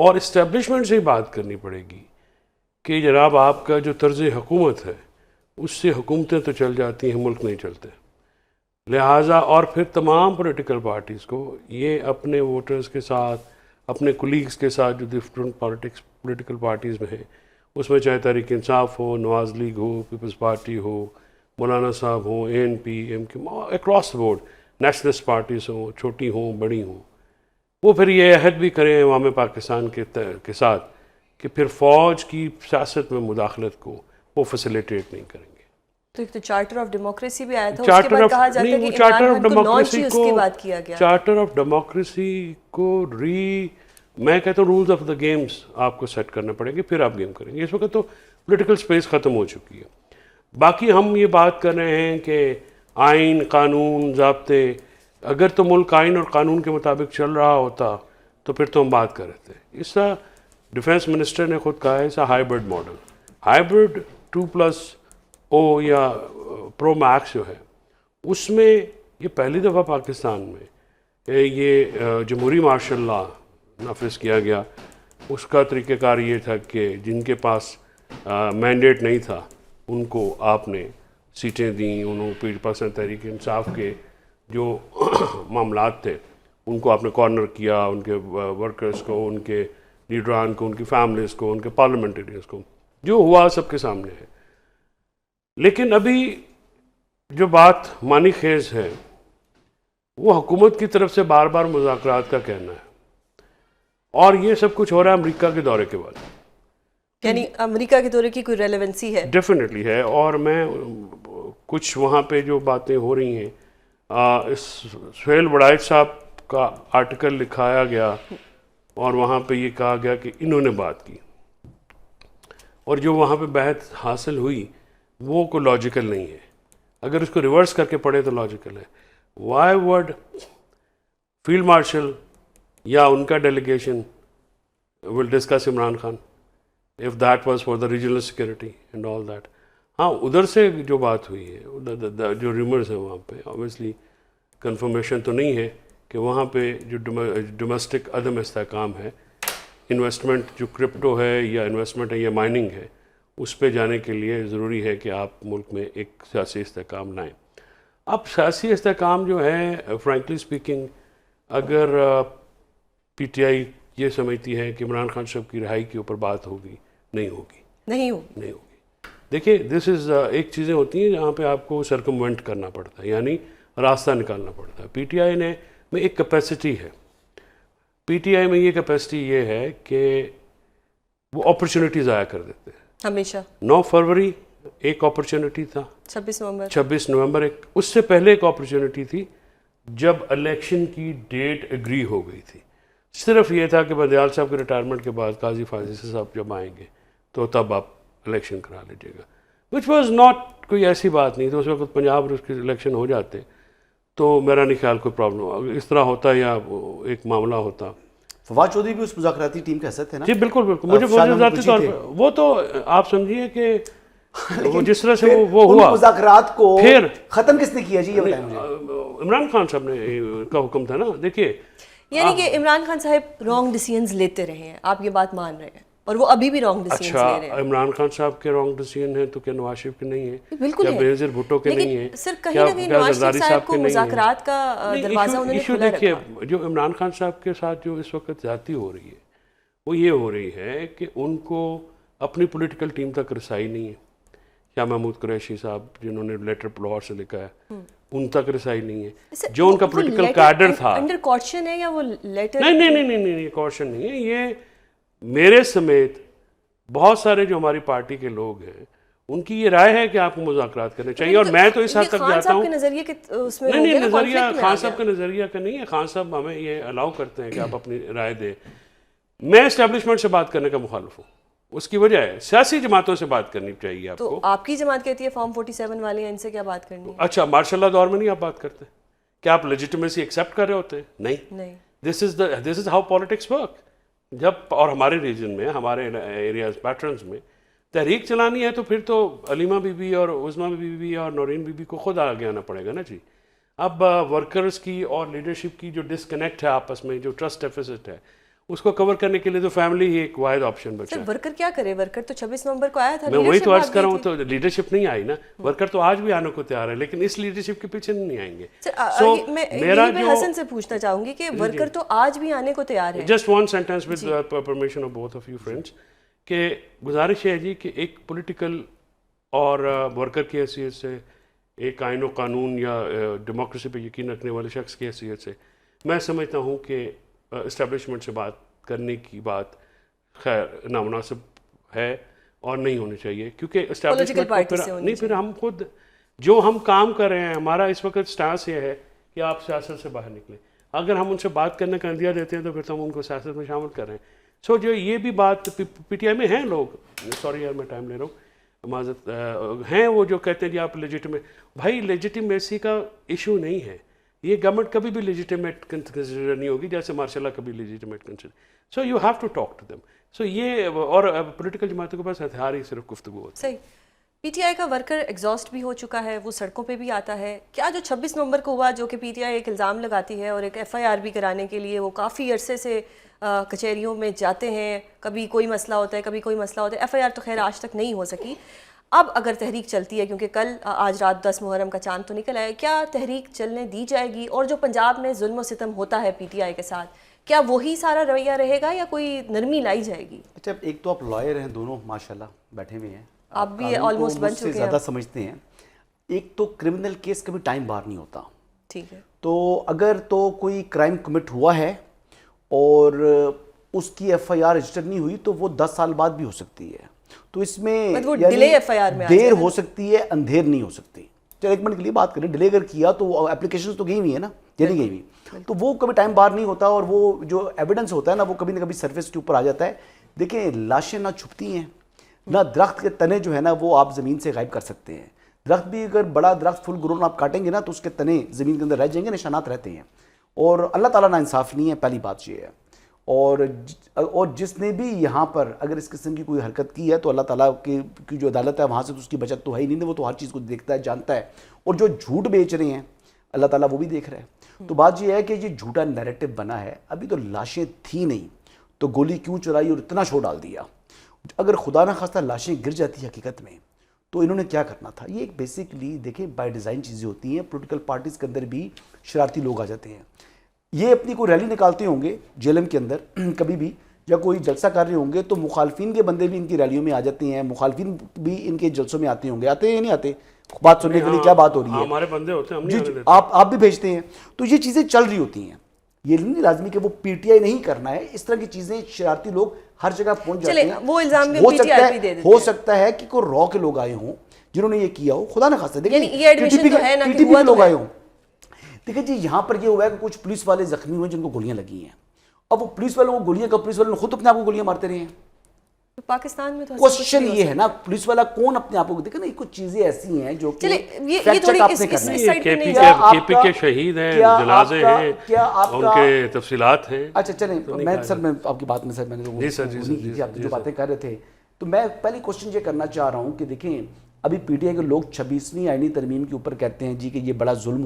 اور اسٹیبلشمنٹ سے ہی بات کرنی پڑے گی کہ جناب آپ کا جو طرز حکومت ہے اس سے حکومتیں تو چل جاتی ہیں، ملک نہیں چلتے. لہٰذا اور پھر تمام پولیٹیکل پارٹیز کو یہ اپنے ووٹرز کے ساتھ، اپنے کولیگز کے ساتھ جو ڈفرینٹ پولیٹیکل پارٹیز میں ہیں، اس میں چاہے تحریک انصاف ہو، نواز لیگ ہو، پیپلز پارٹی ہو، مولانا صاحب ہوں، ANP، MQ، across board, nationalist parties ہوں، چھوٹی ہوں بڑی ہوں، وہ پھر یہ عہد بھی کریں عوام پاکستان کے ساتھ کہ پھر فوج کی سیاست میں مداخلت کو وہ فیسیلیٹیٹ نہیں کریں گے. تو ایک تو چارٹر آف ڈیموکریسی بھی آیا تھا، اس کے بعد کہا جاتا ہے کہ عمران خان کو لانچ ہی اس کے بعد کیا گیا. چارٹر آف ڈیموکریسی کو میں کہتا ہوں رولز آف دا گیمز آپ کو سیٹ کرنے پڑیں گے، پھر آپ گیم کریں گے. اس وقت تو پولیٹیکل سپیس ختم ہو چکی ہے. باقی ہم یہ بات کر رہے ہیں کہ آئین، قانون، ضابطے، اگر تو ملک آئین اور قانون کے مطابق چل رہا ہوتا تو پھر تو ہم بات کر رہے تھے. اس کا ڈیفینس منسٹر نے خود کہا ہے اس ہائیبرڈ ماڈل، ہائیبرڈ 2+O یا پرو میکس جو ہے، اس میں یہ پہلی دفعہ پاکستان میں یہ جمہوری مارشل لا نافذ کیا گیا. اس کا طریقہ کار یہ تھا کہ جن کے پاس مینڈیٹ نہیں تھا ان کو آپ نے سیٹیں دیں، انہوں پاکستان تحریک انصاف کے جو معاملات تھے ان کو آپ نے کارنر کیا، ان کے ورکرز کو، ان کے لیڈران کو، ان کی فیملیز کو، ان کے پارلیمنٹریز کو. جو ہوا سب کے سامنے ہے. لیکن ابھی جو بات معنی خیز ہے وہ حکومت کی طرف سے بار بار مذاکرات کا کہنا ہے، اور یہ سب کچھ ہو رہا ہے امریکہ کے دورے کے بعد. یعنی امریکہ کے دورے کی کوئی ریلیونسی ہے؟ ڈیفینیٹلی ہے. اور میں کچھ وہاں پہ جو باتیں ہو رہی ہیں، سہیل وڑائچ صاحب کا آرٹیکل لکھایا گیا اور وہاں پہ یہ کہا گیا کہ انہوں نے بات کی، اور جو وہاں پہ بحث حاصل ہوئی وہ کوئی لاجیکل نہیں ہے. اگر اس کو ریورس کر کے پڑھے تو لاجیکل ہے. وائی وڈ فیلڈ مارشل یا ان کا delegation will discuss Imran Khan if that was for the regional security and all that. ہاں ادھر سے جو بات ہوئی ہے، جو ریمرز ہیں وہاں پہ obviously کنفرمیشن تو نہیں ہے کہ وہاں پہ جو ڈومیسٹک عدم استحکام ہے، انویسٹمنٹ جو کرپٹو ہے یا انویسٹمنٹ ہے یا مائننگ ہے، اس پہ جانے کے لیے ضروری ہے کہ آپ ملک میں ایک سیاسی استحکام لائیں. اب سیاسی استحکام جو ہے فرینکلی اسپیکنگ، اگر PTI یہ سمجھتی ہے کہ عمران خان صاحب کی رہائی کے اوپر بات ہوگی، نہیں ہوگی. دیکھیے دس از ایک چیزیں ہوتی ہیں جہاں پہ آپ کو سرکموینٹ کرنا پڑتا ہے، یعنی راستہ نکالنا پڑتا ہے. PTI میں ایک کیپیسٹی ہے، PTI میں یہ کیپیسٹی یہ ہے کہ وہ اپرچونٹی ضائع کر دیتے ہیں ہمیشہ. 9 فروری ایک اپرچونٹی تھا، 26 نومبر ایک، اس سے پہلے ایک اپرچونٹی تھی جب الیکشن کی ڈیٹ اگری ہو گئی تھی. صرف یہ تھا کہ بدیال صاحب کے ریٹائرمنٹ کے بعد قاضی فاضل صاحب جب آئیں گے تو تب آپ الیکشن کرا لیجیے گا، وچ واز ناٹ کوئی ایسی بات نہیں. تو اس وقت پنجاب اور اس کے الیکشن ہو جاتے تو میرا نہیں خیال کوئی پرابلم ہو. اس طرح ہوتا یا ایک معاملہ ہوتا. فواد چودھری بھی اس مذاکراتی ٹیم کا حصہ تھے نا؟ جی بالکل. مجھے ذاتی طور پر وہ تو آپ سمجھیے کہ وہ جس طرح سے وہ ہوا، مذاکرات کو پھر ختم کس نے کیا جی؟ یہ بتائیں مجھے. عمران خان صاحب نے کا حکم تھا نا. دیکھیے یعنی کہ عمران خان صاحب رانگ ڈیسیژنز لیتے رہے ہیں، آپ یہ بات مان رہے ہیں، اور وہ ابھی بھی رانگ ڈیسیژنز لے رہے ہیں. اچھا عمران خان صاحب کے رانگ ڈیسیژن ہیں تو کیا نواز شریف کے نہیں ہیں؟ بالکل کیا بینظیر بھٹو کے نہیں ہیں؟ لیکن سر کہیں نہ کہیں نواز شریف صاحب کو مذاکرات کا دروازہ انہوں نے کھلا رکھا. دیکھیے جو عمران خان صاحب کے ساتھ جو اس وقت زیادتی ہو رہی ہے وہ یہ ہو رہی ہے کہ ان کو اپنی پولیٹیکل ٹیم تک رسائی نہیں ہے. شاہ محمود قریشی صاحب جنہوں نے لیٹر لاہور سے لکھا ہے ان تک رسائی نہیں ہے. جو ان کا پولیٹیکل کیڈر تھا، انڈر کوشچن ہے یا وہ لیٹر؟ نہیں کوشچن نہیں ہے. یہ میرے سمیت بہت سارے جو ہماری پارٹی کے لوگ ہیں ان کی یہ رائے ہے کہ آپ کو مذاکرات کرنے چاہیے، اور میں تو اس حد تک جاتا ہوں. نہیں نظریہ خان صاحب کا نظریہ کا نہیں ہے. خان صاحب ہمیں یہ الاؤ کرتے ہیں کہ آپ اپنی رائے دیں. میں اسٹیبلشمنٹ سے بات کرنے کا مخالف ہوں. اس کی وجہ ہے سیاسی جماعتوں سے بات کرنی چاہیے آپ کو. تو آپ کی جماعت کہتی ہے فارم 47 والے ہیں، ان سے کیا بات کرنی ہے؟ اچھا ماشاء اللہ دور میں نہیں آپ بات کرتے؟ کیا آپ لیجیٹمیسی ایکسیپٹ کر رہے ہوتے ہیں؟ نہیں. دس از ہاؤ پالیٹکس ورک. جب اور ہمارے ریجن میں، ہمارے ایریاز پیٹرنز میں تحریک چلانی ہے تو پھر تو علیمہ بی بی اور عظمیٰ بی بی اور نورین بی بی کو خود آگے آنا پڑے گا نا جی. اب ورکرز کی اور لیڈرشپ کی جو ڈسکنیکٹ ہے آپس میں، جو ٹرسٹ ڈیفیسٹ ہے، اس کو کور کرنے کے لیے تو فیملی ہی ایک واحد آپشن بچا سر ہے. ورکر کیا کرے؟ ورکر تو 26 نومبر کو آیا تھا, میں وہی leadership تو عرض آ کر رہا گئی ہوں, تو لیڈرشپ نہیں آئی نا. ورکر تو آج بھی آنے کو تیار ہے, لیکن اس لیڈرشپ کے پیچھے نہیں آئیں گے. میں یہی میں حسن سے پوچھنا چاہوں گی کہ ورکر تو آج بھی آنے کو تیار ہے. Just one sentence with permission of both of you friends, کہ گزارش ہے جی کہ ایک پولیٹیکل اور ورکر کی حیثیت سے, ایک آئین و قانون یا ڈیموکریسی پہ یقین رکھنے والے شخص کی حیثیت سے میں سمجھتا ہوں کہ اسٹیبلشمنٹ سے بات کرنے کی بات خیر نامناسب ہے اور نہیں ہونی چاہیے, کیونکہ اسٹیبلشمنٹ کو نہیں, پھر ہم خود جو ہم کام کر رہے ہیں, ہمارا اس وقت سٹانس یہ ہے کہ آپ سیاست سے باہر نکلیں. اگر ہم ان سے بات کرنے کا اندیہ دیتے ہیں تو پھر تو ہم ان کو سیاست میں شامل کر رہے ہیں. سو جو یہ بھی بات پی ٹی آئی میں ہیں لوگ, سوری یار میں ٹائم لے رہا ہوں, معذرت, ہیں وہ جو کہتے ہیں جی آپ لیجیٹیمیٹ. بھائی لیجیٹیمیسی کا ایشو نہیں ہے, یہ گورنمنٹ کبھی بھی لیجیٹیمیٹ کنسیڈر نہیں ہوگی جیسے ماشاء اللہ کبھی legitimate consider. So you have to talk to them. So یہ اور پولیٹیکل جماعتوں کے پاس ہتھیار ہی صرف گفتگو ہوتی ہے. صحیح. پی ٹی آئی کا ورکر ایگزاسٹ بھی ہو چکا ہے, وہ سڑکوں پہ بھی آتا ہے. کیا جو 26 نومبر کو ہوا, جو کہ پی ٹی آئی ایک الزام لگاتی ہے اور ایک ایف آئی آر بھی کرانے کے لیے وہ کافی عرصے سے کچہریوں میں جاتے ہیں, کبھی کوئی مسئلہ ہوتا ہے کبھی کوئی مسئلہ ہوتا ہے, ایف آئی آر تو خیر آج تک نہیں ہو سکی. اب اگر تحریک چلتی ہے, کیونکہ کل آج رات 10 محرم کا چاند تو نکل آئے, کیا تحریک چلنے دی جائے گی؟ اور جو پنجاب میں ظلم و ستم ہوتا ہے پی ٹی آئی کے ساتھ, کیا وہی سارا رویہ رہے گا یا کوئی نرمی لائی جائے گی؟ اچھا, ایک تو آپ لائر ہیں دونوں ماشاءاللہ, بیٹھے ہوئے ہیں, آپ بھی آلموسٹ بن چکے ہیں, زیادہ سمجھتے ہیں. ایک تو کرمنل کیس کبھی ٹائم بار نہیں ہوتا. ٹھیک ہے, تو اگر تو کوئی کرائم کمٹ ہوا ہے اور اس کی ایف آئی آر رجسٹر نہیں ہوئی تو وہ 10 سال بعد بھی ہو سکتی ہے. تو اس میں دیر ہو سکتی ہے, اندھیر نہیں ہو سکتی. چلو ایک منٹ کے لیے بات کریں, ڈیلے اگر کیا تو اپلیکیشن تو گئی ہوئی ہے نا, یہ نہیں گئی ہوئی, تو وہ کبھی ٹائم بار نہیں ہوتا. اور وہ جو ایویڈنس ہوتا ہے نا وہ کبھی نہ کبھی سرفیس کے اوپر آ جاتا ہے. دیکھیں لاشیں نہ چھپتی ہیں نہ درخت کے تنے جو ہے نا وہ آپ زمین سے غائب کر سکتے ہیں. درخت بھی اگر بڑا درخت فل گرون آپ کاٹیں گے نا تو اس کے تنے زمین کے اندر رہ جائیں گے, نشانات رہتے ہیں. اور اللہ تعالیٰ نا انصاف نہیں ہے, پہلی بات یہ ہے. اور جس نے بھی یہاں پر اگر اس قسم کی کوئی حرکت کی ہے تو اللہ تعالیٰ کی جو عدالت ہے وہاں سے تو اس کی بچت تو ہے ہی نہیں, وہ تو ہر چیز کو دیکھتا ہے, جانتا ہے. اور جو جھوٹ بیچ رہے ہیں اللہ تعالیٰ وہ بھی دیکھ رہا ہے. تو بات یہ ہے کہ یہ جھوٹا نیریٹو بنا ہے. ابھی تو لاشیں تھیں نہیں تو گولی کیوں چلائی اور اتنا شو ڈال دیا. اگر خدا نہ خواستہ لاشیں گر جاتی حقیقت میں تو انہوں نے کیا کرنا تھا. یہ ایک بیسکلی دیکھیں بائی ڈیزائن چیزیں ہوتی ہیں. پولیٹیکل پارٹیز کے اندر بھی شرارتی لوگ آ جاتے ہیں. یہ اپنی کوئی ریلی نکالتے ہوں گے جے ایل ایم کے اندر کبھی بھی, یا کوئی جلسہ کر رہے ہوں گے تو مخالفین کے بندے بھی ان کی ریلیوں میں آ جاتے ہیں, مخالفین بھی ان کے جلسوں میں آتے ہوں گے. آتے ہیں یا نہیں آتے بات سننے کے لیے کیا بات ہو رہی ہے, ہمارے بندے ہوتے ہیں, ہم جی نہیں جی آپ بھی بھیجتے ہیں. تو یہ چیزیں چل رہی ہوتی ہیں. یہ نہیں لازمی کہ وہ پی ٹی آئی نہیں کرنا ہے. اس طرح کی چیزیں شرارتی لوگ ہر جگہ پہنچ جاتے ہیں. وہ الزام بھی پی ٹی آئی بھی دے دیتے ہیں. ہو سکتا ہے کہ کوئی را کے لوگ آئے ہوں جنہوں نے یہ کیا ہو, خدا نہ خواستہ. دیکھیں یہ ایڈمیشن تو ہے نا ٹی ٹی پی کے لوگ آئے ہوں. دیکھیں جی یہاں پر یہ ہوا ہے کہ کچھ پولیس والے زخمی ہوئے جن کو گولیاں لگی ہیں. اب وہ پولیس والوں کو گولیاں, پولیس والوں نے خود اپنے آپ کو گولیاں مارتے رہے ہیں. پاکستان میں تو کوشچن یہ ہے نا پولیس والا کون اپنے آپ کو, دیکھیں نا کچھ چیزیں ایسی ہیں جو کہ فیکٹ چیک آپ نے کرنا ہے. کے پی کے شہید ہیں, جنازے ہیں, ان کے تفصیلات ہیں. اچھا چلیں, میں سر میں آپ کی بات میں سر میں نے آپ جو باتیں کر رہے تھے تو میں پہلی کوشچن یہ کرنا چاہ رہا ہوں کہ دیکھیں ابھی پی ٹی آئی کے لوگ 26ویں آئینی ترمیم کے اوپر کہتے ہیں جی کہ یہ بڑا ظلم